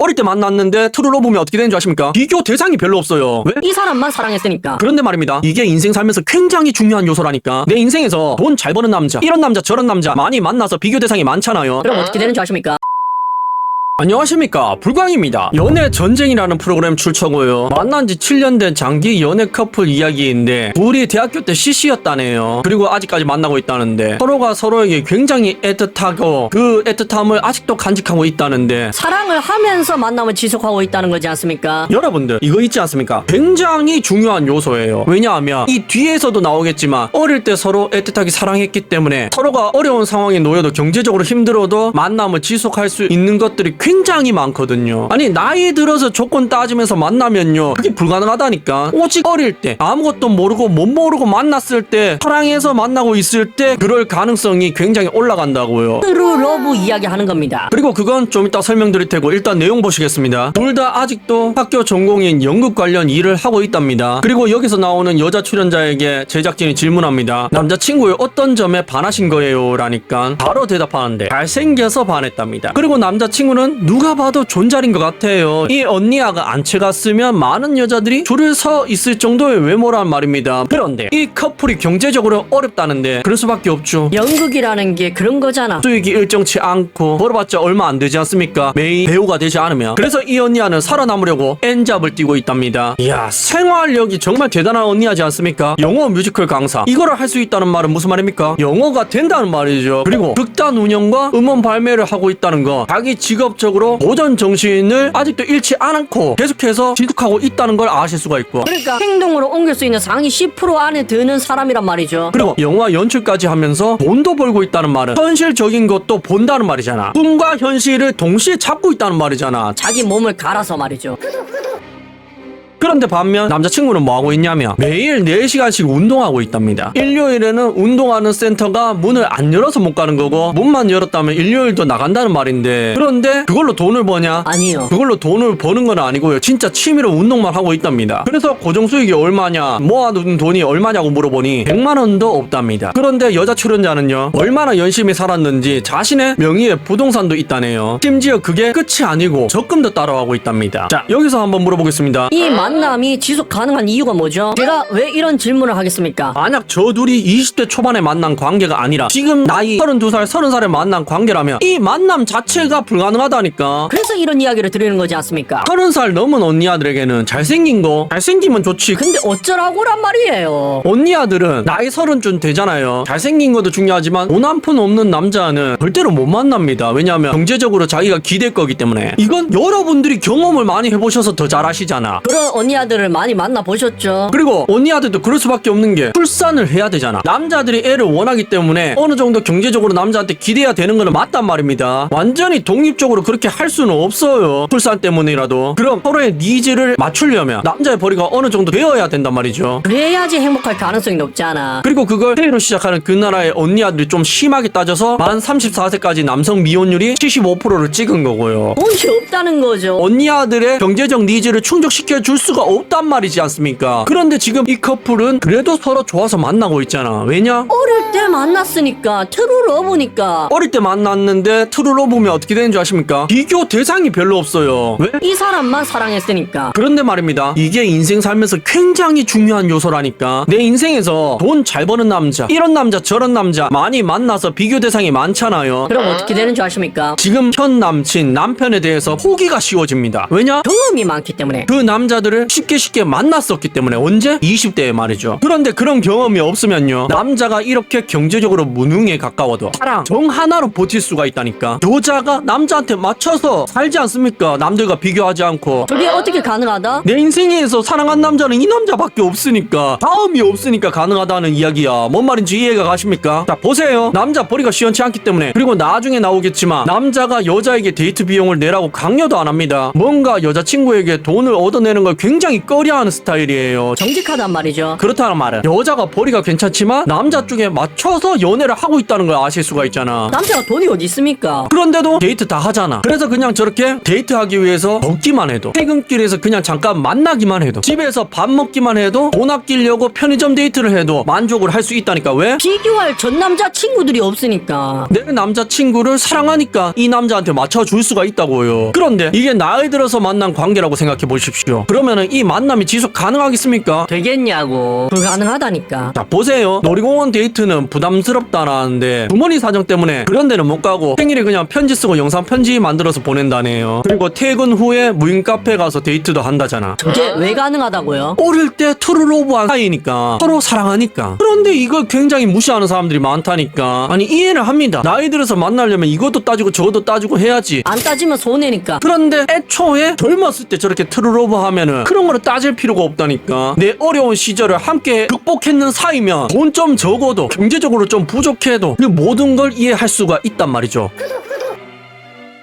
어릴 때 만났는데 트루로 보면 어떻게 되는 줄 아십니까? 비교 대상이 별로 없어요. 왜? 이 사람만 사랑했으니까. 그런데 말입니다. 이게 인생 살면서 굉장히 중요한 요소라니까. 내 인생에서 돈 잘 버는 남자, 이런 남자 저런 남자 많이 만나서 비교 대상이 많잖아요. 그럼 어떻게 되는 줄 아십니까? 안녕하십니까, 불광입니다. 연애 전쟁이라는 프로그램 출처고요. 만난 지 7년 된 장기 연애 커플 이야기인데 둘이 대학교 때 CC였다네요. 그리고 아직까지 만나고 있다는데 서로가 서로에게 굉장히 애틋하고 그 애틋함을 아직도 간직하고 있다는데 사랑을 하면서 만남을 지속하고 있다는 거지 않습니까? 여러분들 이거 있지 않습니까? 굉장히 중요한 요소예요. 왜냐하면 이 뒤에서도 나오겠지만 어릴 때 서로 애틋하게 사랑했기 때문에 서로가 어려운 상황에 놓여도 경제적으로 힘들어도 만남을 지속할 수 있는 것들이 굉장히 많거든요. 아니 나이 들어서 조건 따지면서 만나면요 그게 불가능하다니까. 오직 어릴 때 아무것도 모르고 못 모르고 만났을 때 사랑해서 만나고 있을 때 그럴 가능성이 굉장히 올라간다고요. 트루 러브 이야기 하는 겁니다. 그리고 그건 좀 이따 설명드릴 테고 일단 내용 보시겠습니다. 둘 다 아직도 학교 전공인 연극 관련 일을 하고 있답니다. 그리고 여기서 나오는 여자 출연자에게 제작진이 질문합니다. 남자친구의 어떤 점에 반하신 거예요? 라니까 바로 대답하는데 잘생겨서 반했답니다. 그리고 남자친구는 누가 봐도 존잘인 것 같아요. 이 언니아가 안 채갔으면 많은 여자들이 줄을 서 있을 정도의 외모란 말입니다. 그런데 이 커플이 경제적으로 어렵다는데 그럴 수밖에 없죠. 연극이라는 게 그런 거잖아. 수익이 일정치 않고 벌어봤자 얼마 안 되지 않습니까? 매일 배우가 되지 않으면. 그래서 이 언니아는 살아남으려고 N잡을 뛰고 있답니다. 이야, 생활력이 정말 대단한 언니아지 않습니까? 영어 뮤지컬 강사, 이거를 할 수 있다는 말은 무슨 말입니까? 영어가 된다는 말이죠. 그리고 극단 운영과 음원 발매를 하고 있다는 거, 자기 직업적으로 도전 정신을 아직도 잃지 않고 계속해서 지속하고 있다는 걸 아실 수가 있고, 그러니까 행동으로 옮길 수 있는 상위 10% 안에 드는 사람이란 말이죠. 그리고 영화 연출까지 하면서 돈도 벌고 있다는 말은 현실적인 것도 본다는 말이잖아. 꿈과 현실을 동시에 잡고 있다는 말이잖아. 자기 몸을 갈아서 말이죠. 그런데 반면 남자친구는 뭐하고 있냐면 매일 4시간씩 운동하고 있답니다. 일요일에는 운동하는 센터가 문을 안 열어서 못 가는 거고, 문만 열었다면 일요일도 나간다는 말인데, 그런데 그걸로 돈을 버냐? 아니요. 그걸로 돈을 버는 건 아니고요. 진짜 취미로 운동만 하고 있답니다. 그래서 고정 수익이 얼마냐, 모아둔 돈이 얼마냐고 물어보니 100만 원도 없답니다. 그런데 여자 출연자는요, 얼마나 열심히 살았는지 자신의 명의의 부동산도 있다네요. 심지어 그게 끝이 아니고 적금도 따라가고 있답니다. 자, 여기서 한번 물어보겠습니다. 이 만남이 지속 가능한 이유가 뭐죠? 제가 왜 이런 질문을 하겠습니까? 만약 저 둘이 20대 초반에 만난 관계가 아니라 지금 나이 32살, 30살에 만난 관계라면 이 만남 자체가 불가능하다니까. 그래서 이런 이야기를 드리는 거지 않습니까? 30살 넘은 언니아들에게는 잘생기면 좋지. 근데 어쩌라고란 말이에요. 언니아들은 나이 30쯤 되잖아요. 잘생긴 것도 중요하지만 돈 한 푼 없는 남자는 절대로 못 만납니다. 왜냐하면 경제적으로 자기가 기댈 거기 때문에. 이건 여러분들이 경험을 많이 해보셔서 더 잘 아시잖아. 그런 언니아들을 많이 만나보셨죠? 그리고 언니아들도 그럴 수밖에 없는 게 출산을 해야 되잖아. 남자들이 애를 원하기 때문에 어느 정도 경제적으로 남자한테 기대야 되는 거는 맞단 말입니다. 완전히 독립적으로 그렇게 할 수는 없어요. 출산 때문이라도. 그럼 서로의 니즈를 맞추려면 남자의 벌이가 어느 정도 되어야 된단 말이죠. 그래야지 행복할 가능성이 높잖아. 그리고 그걸 새로 시작하는 그 나라의 언니아들이 좀 심하게 따져서 만 34세까지 남성 미혼율이 75%를 찍은 거고요. 돈이 없다는 거죠. 언니아들의 경제적 니즈를 충족시켜 줄 수가 없단 말이지 않습니까? 그런데 지금 이 커플은 그래도 서로 좋아서 만나고 있잖아. 왜냐? 어릴 때 만났으니까 트루 러브니까. 어릴 때 만났는데 트루로 보면 어떻게 되는 줄 아십니까? 비교 대상이 별로 없어요. 왜? 이 사람만 사랑했으니까. 그런데 말입니다. 이게 인생 살면서 굉장히 중요한 요소라니까. 내 인생에서 돈 잘 버는 남자, 이런 남자 저런 남자 많이 만나서 비교 대상이 많잖아요. 그럼 어떻게 되는 줄 아십니까? 지금 현 남친, 남편에 대해서 포기가 쉬워집니다. 왜냐? 경험이 많기 때문에. 그 남자들을 쉽게 만났었기 때문에. 언제? 20대에 말이죠. 그런데 그런 경험이 없으면요, 남자가 이렇게 경제적으로 무능에 가까워도 사랑, 정 하나로 버틸 수가 있다니까. 여자가 남자한테 맞춰서 살지 않습니까? 남들과 비교하지 않고. 그게 어떻게 가능하다? 내 인생에서 사랑한 남자는 이 남자밖에 없으니까, 다음이 없으니까 가능하다는 이야기야. 뭔 말인지 이해가 가십니까? 자, 보세요. 남자 벌이가 시원치 않기 때문에. 그리고 나중에 나오겠지만 남자가 여자에게 데이트 비용을 내라고 강요도 안 합니다. 뭔가 여자친구에게 돈을 얻어내는 걸 굉장히 굉장히 꺼려하는 스타일이에요. 정직하단 말이죠. 그렇다는 말은 여자가 벌이가 괜찮지만 남자 쪽에 맞춰서 연애를 하고 있다는 걸 아실 수가 있잖아. 남자가 돈이 어디 있습니까? 그런데도 데이트 다 하잖아. 그래서 그냥 저렇게 데이트하기 위해서 걷기만 해도, 퇴근길에서 그냥 잠깐 만나기만 해도, 집에서 밥 먹기만 해도, 돈 아끼려고 편의점 데이트를 해도 만족을 할 수 있다니까. 왜? 비교할 전 남자 친구들이 없으니까. 내 남자친구를 사랑하니까 이 남자한테 맞춰줄 수가 있다고요. 그런데 이게 나이 들어서 만난 관계라고 생각해 보십시오. 그러면은 이 만남이 지속 가능하겠습니까? 되겠냐고. 불가능하다니까. 자, 보세요. 놀이공원 데이트는 부담스럽다라는데 부모님 사정 때문에 그런 데는 못 가고 생일에 그냥 편지 쓰고 영상 편지 만들어서 보낸다네요. 그리고 퇴근 후에 무인 카페 가서 데이트도 한다잖아. 이게 왜 가능하다고요? 어릴 때 트루로브한 사이니까, 서로 사랑하니까. 그런데 이걸 굉장히 무시하는 사람들이 많다니까. 아니, 이해를 합니다. 나이 들어서 만나려면 이것도 따지고 저것도 따지고 해야지. 안 따지면 손해니까. 그런데 애초에 젊었을 때 저렇게 트루로브 하면은 그런 거를 따질 필요가 없다니까. 내 어려운 시절을 함께 극복했는 사이면 돈 좀 적어도, 경제적으로 좀 부족해도 그 모든 걸 이해할 수가 있단 말이죠.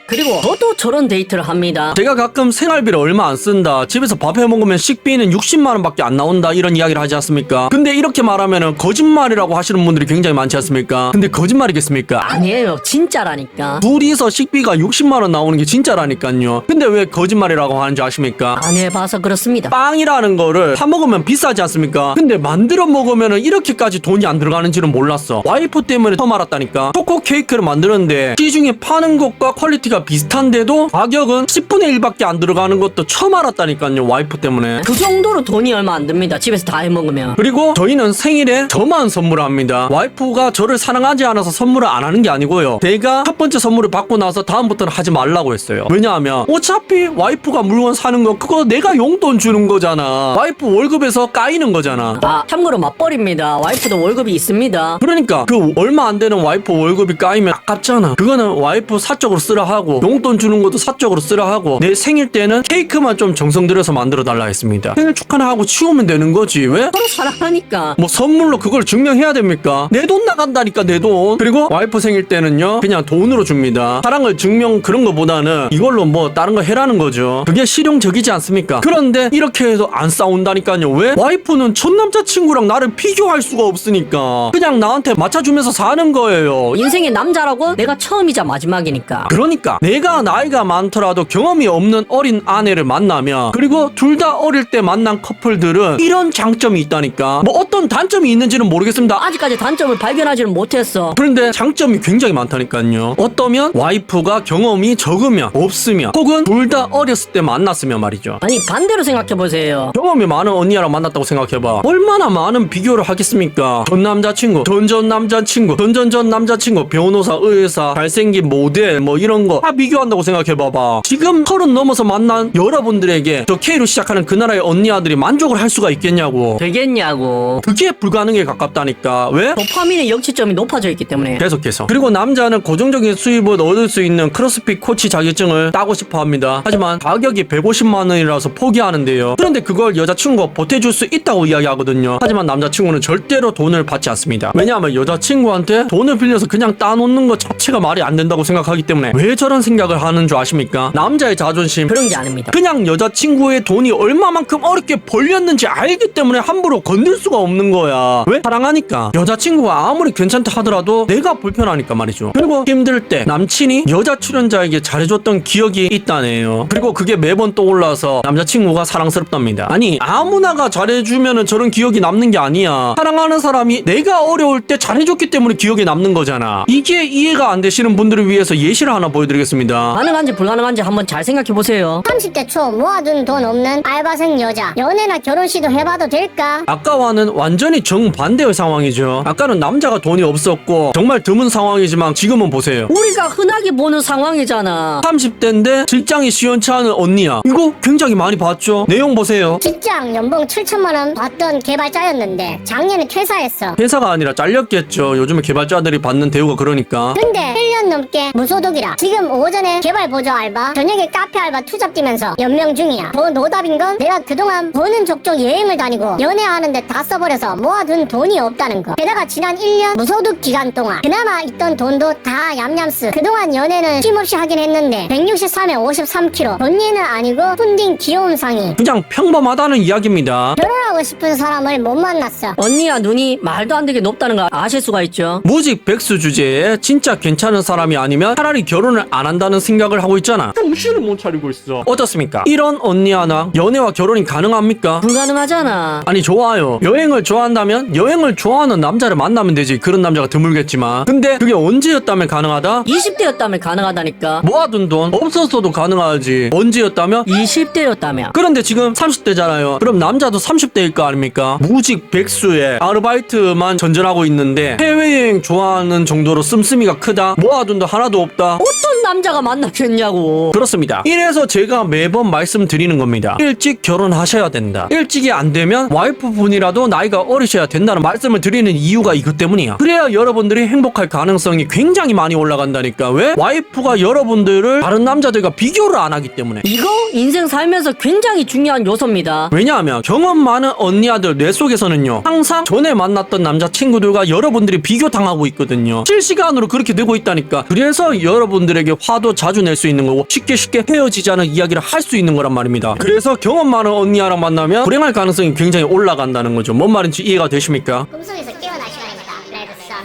그리고 저도 저런 데이트를 합니다. 제가 가끔 생활비를 얼마 안 쓴다, 집에서 밥 해 먹으면 식비는 60만 원밖에 안 나온다, 이런 이야기를 하지 않습니까? 근데 이렇게 말하면은 거짓말이라고 하시는 분들이 굉장히 많지 않습니까? 근데 거짓말이겠습니까? 아니에요. 진짜라니까. 둘이서 식비가 60만 원 나오는 게 진짜라니까요. 근데 왜 거짓말이라고 하는지 아십니까? 안 해봐서 그렇습니다. 빵이라는 거를 사 먹으면 비싸지 않습니까? 근데 만들어 먹으면은 이렇게까지 돈이 안 들어가는지는 몰랐어. 와이프 때문에 처음 알았다니까. 초코 케이크를 만드는데 시중에 파는 것과 퀄리티가 비슷한데도 가격은 10분의 1밖에 안 들어가는 것도 처음 알았다니까요. 와이프 때문에. 그 정도로 돈이 얼마 안 듭니다. 집에서 다 해먹으면. 그리고 저희는 생일에 저만 선물을 합니다. 와이프가 저를 사랑하지 않아서 선물을 안 하는 게 아니고요. 제가 첫 번째 선물을 받고 나서 다음부터는 하지 말라고 했어요. 왜냐하면 어차피 와이프가 물건 사는 거 그거 내가 용돈 주는 거잖아. 와이프 월급에서 까이는 거잖아. 아, 참고로 맞벌입니다. 와이프도 월급이 있습니다. 그러니까 그 얼마 안 되는 와이프 월급이 까이면 아깝잖아. 그거는 와이프 사적으로 쓰라 하고, 용돈 주는 것도 사적으로 쓰라 하고, 내 생일 때는 케이크만 좀 정성 들여서 만들어 달라 했습니다. 생일 축하나 하고 치우면 되는 거지. 왜? 서로 사랑하니까. 뭐 선물로 그걸 증명해야 됩니까? 내 돈 나간다니까, 내 돈. 그리고 와이프 생일 때는요 그냥 돈으로 줍니다. 사랑을 증명 그런 거보다는 이걸로 뭐 다른 거 해라는 거죠. 그게 실용적이지 않습니까? 그런데 이렇게 해서 안 싸운다니까요. 왜? 와이프는 전 남자친구랑 나를 비교할 수가 없으니까 그냥 나한테 맞춰주면서 사는 거예요. 인생의 남자라고 내가 처음이자 마지막이니까. 그러니까 내가 나이가 많더라도 경험이 없는 어린 아내를 만나면, 그리고 둘 다 어릴 때 만난 커플들은 이런 장점이 있다니까. 뭐 어떤 단점이 있는지는 모르겠습니다. 아직까지 단점을 발견하지는 못했어. 그런데 장점이 굉장히 많다니까요. 어떠면 와이프가 경험이 적으면, 없으면, 혹은 둘 다 어렸을 때 만났으면 말이죠. 아니, 반대로 생각해보세요. 경험이 많은 언니랑 만났다고 생각해봐. 얼마나 많은 비교를 하겠습니까? 전 남자친구, 전 남자친구, 전 남자친구, 변호사, 의사, 잘생긴 모델, 뭐 이런 거 다 비교한다고 생각해봐봐. 지금 30 넘어서 만난 여러분들에게 저 K로 시작하는 그 나라의 언니 아들이 만족을 할 수가 있겠냐고. 되겠냐고. 그게 불가능에 가깝다니까. 왜? 도파민의 영치점이 높아져 있기 때문에. 계속해서. 그리고 남자는 고정적인 수입을 얻을 수 있는 크로스핏 코치 자격증을 따고 싶어 합니다. 하지만 가격이 150만 원이라서 포기하는데요. 그런데 그걸 여자친구가 보태줄 수 있다고 이야기하거든요. 하지만 남자친구는 절대로 돈을 받지 않습니다. 왜냐하면 여자친구한테 돈을 빌려서 그냥 따놓는 것 자체가 말이 안 된다고 생각하기 때문에. 왜 저런 생각을 하는 줄 아십니까? 남자의 자존심. 그런 게 아닙니다. 그냥 여자친구의 돈이 얼마만큼 어렵게 벌렸는지 알기 때문에 함부로 건들 수가 없는 거야. 왜? 사랑하니까. 여자친구가 아무리 괜찮다 하더라도 내가 불편하니까 말이죠. 그리고 힘들 때 남친이 여자 출연자에게 잘해줬던 기억이 있다네요. 그리고 그게 매번 떠올라서 남자친구가 사랑스럽답니다. 아니, 아무나가 잘해주면은 저런 기억이 남는 게 아니야. 사랑하는 사람이 내가 어려울 때 잘해줬기 때문에 기억에 남는 거잖아. 이게 이해가 안 되시는 분들을 위해서 예시를 하나 보여드리겠습니다. 가능한지 불가능한지 한번 잘 생각해보세요. 30대 초 모아둔 돈 없는 알바생 여자, 연애나 결혼 시도 해봐도 될까? 아까와는 완전히 정반대의 상황이죠. 아까는 남자가 돈이 없었고 정말 드문 상황이지만 지금은 보세요. 우리가 흔하게 보는 상황이잖아. 30대인데 직장이 시원치 않은 언니야. 이거 굉장히 많이 봤죠? 내용 보세요. 직장 연봉 7천만 원 받던 개발자였는데 작년에 퇴사했어. 회사가 아니라 잘렸겠죠. 요즘에 개발자들이 받는 대우가 그러니까. 근데 1년 넘게 무소득이라 지금 오전에 개발 보조 알바, 저녁에 카페 알바 투잡 뛰면서 연명 중이야. 더 노답인 건 내가 그동안 버는 족족 여행을 다니고 연애하는데 다 써버려서 모아둔 돈이 없다는 거. 게다가 지난 1년 무소득 기간 동안 그나마 있던 돈도 다 얌얌쓰. 그동안 연애는 쉼없이 하긴 했는데 163에 53kg, 본인은 아니고 푼딩 귀여운 상이. 그냥 평범하다는 이야기입니다. 결혼하고 싶은 사람을 못 만났어. 언니야 눈이 말도 안 되게 높다는 거 아실 수가 있죠. 무직 백수 주제에 진짜 괜찮은 사람이 아니면 차라리 결혼을 안 한다는 생각을 하고 있잖아. 정신을 못 차리고 있어. 어떻습니까? 이런 언니 하나 연애와 결혼이 가능합니까? 불가능하잖아. 아니 좋아요. 여행을 좋아한다면 여행을 좋아하는 남자를 만나면 되지. 그런 남자가 드물겠지만. 근데 그게 언제였다면 가능하다? 20대였다면 가능하다니까. 모아둔 돈 없었어도 가능하지. 언제였다면? 20대였다면. 그런데 지금 30대잖아요. 그럼 남자도 30대일 거 아닙니까? 무직 백수에 아르바이트만 전전하고 있는데 해외여행 좋아하는 정도로 씀씀이가 크다? 모아둔 돈 하나도 없다? 어떤 남자가 만나겠냐고. 그렇습니다. 이래서 제가 매번 말씀드리는 겁니다. 일찍 결혼하셔야 된다. 일찍이 안 되면 와이프분이라도 나이가 어리셔야 된다는 말씀을 드리는 이유가 이것 때문이야. 그래야 여러분들이 행복할 가능성이 굉장히 많이 올라간다니까. 왜? 와이프가 여러분들을 다른 남자들과 비교를 안 하기 때문에. 이거 인생 살면서 굉장히 중요한 요소입니다. 왜냐하면 경험 많은 언니 아들 뇌 속에서는요 항상 전에 만났던 남자친구들과 여러분들이 비교당하고 있거든요. 실시간으로 그렇게 되고 있다니까. 그래서 여러분들에게 화도 자주 낼 수 있는 거고 쉽게 헤어지자는 이야기를 할 수 있는 거란 말입니다. 그래서 경험 많은 언니랑 만나면 불행할 가능성이 굉장히 올라간다는 거죠. 뭔 말인지 이해가 되십니까? 꿈속에서 깨어날 시간입니다. 레드 선.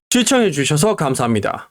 시청해주셔서 감사합니다.